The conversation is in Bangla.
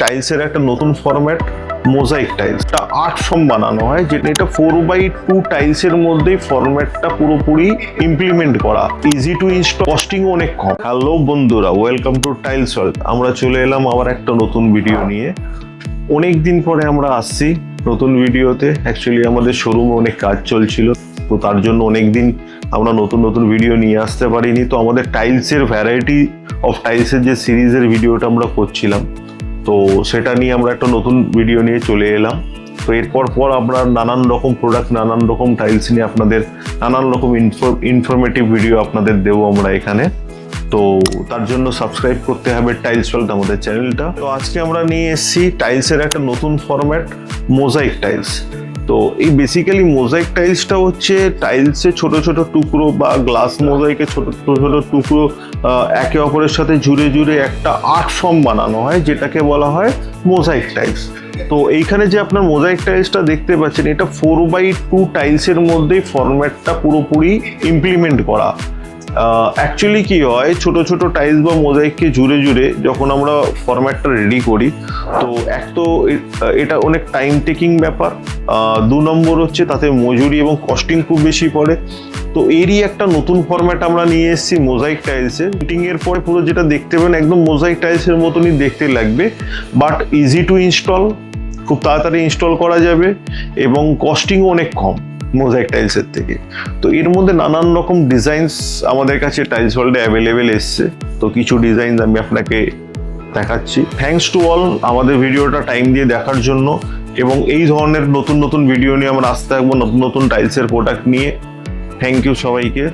টাইলসের একটা নতুন ফরম্যাট মোজাইক টাইলস। এটা 8 ফর্ম বানানো হয়, যেটা এটা 4/2 টাইলসের মধ্যেই ফরম্যাটটা পুরোপুরি ইমপ্লিমেন্ট করা, ইজি টু ইনস্টল, কস্টিং অনেক কম। হ্যালো বন্ধুরা, ওয়েলকাম টু টাইলস ওয়ার্ল্ড। আমরা চলে এলাম আবার একটা নতুন ভিডিও নিয়ে। অনেক দিন পরে আমরা আসছি নতুন ভিডিওতে। অ্যাকচুয়ালি আমাদের শোরুমে অনেক কাজ চলছিল, তো তার জন্য অনেক দিন আমরা নতুন ভিডিও নিয়ে আসতে পারিনি। তো আমাদের টাইলসের ভ্যারাইটি অফ টাইলসের যে সিরিজের ভিডিওটা আমরা করছিলাম, তো সেটা নিয়ে আমরা একটা নতুন ভিডিও নিয়ে চলে এলাম। তো এরপর আমরা নানান রকম প্রোডাক্ট, নানান রকম টাইলস নিয়ে আপনাদের নানান রকম ইনফরমেটিভ ভিডিও আপনাদের দেবো আমরা এখানে। তো তার জন্য সাবস্ক্রাইব করতে হবে টাইলস ওয়ার্ল্ড আমাদের চ্যানেলটা। তো আজকে আমরা নিয়ে এসেছি টাইলসের একটা নতুন ফরম্যাট, মোজাইক টাইলস। তো এই বেসিক্যালি মোজাইক টাইলসটা হচ্ছে টাইলসে ছোট ছোট টুকরো বা গ্লাস মোজাইকে ছোট ছোট টুকরো একে অপরের সাথে জুড়ে একটা আর্ট ফর্ম বানানো হয়, যেটাকে বলা হয় মোজাইক টাইলস। তো এইখানে যে আপনার মোজাইক টাইলসটা দেখতে পাচ্ছেন, এটা 4/2 টাইলসের মধ্যেই ফরম্যাটটা পুরোপুরি ইমপ্লিমেন্ট করা। অ্যাকচুয়ালি কি হয়, ছোট ছোট টাইলস বা মোজাইককে জুড়ে যখন আমরা ফরম্যাটটা রেডি করি, তো এক তো এটা অনেক টাইম টেকিং ব্যাপার, 2 নম্বর হচ্ছে তাতে মজুরি এবং কস্টিং খুব বেশি পড়ে। তো এরই একটা নতুন ফরম্যাট আমরা নিয়ে এসেছি মোজাইক টাইলসের। ফিটিং এর পরে পুরো যেটা দেখতে পাবেন একদম মোজাইক টাইলসের মতনই দেখতে লাগবে, বাট ইজি টু ইনস্টল, খুব তাড়াতাড়ি ইনস্টল করা যাবে এবং কস্টিংও অনেক কম মোজাইক টাইলসের থেকে। তো এর মধ্যে নানান রকম ডিজাইনস আমাদের কাছে টাইলস ওয়ার্ল্ডে অ্যাভেলেবেল এসছে। তো কিছু ডিজাইন আমি আপনাকে দেখাচ্ছি। থ্যাঙ্কস টু অল আমাদের ভিডিওটা টাইম দিয়ে দেখার জন্য, এবং এই ধরনের নতুন ভিডিও নিয়ে আমরা আসতে থাকবো, নতুন টাইলসের প্রোডাক্ট নিয়ে। থ্যাংক ইউ সবাইকে।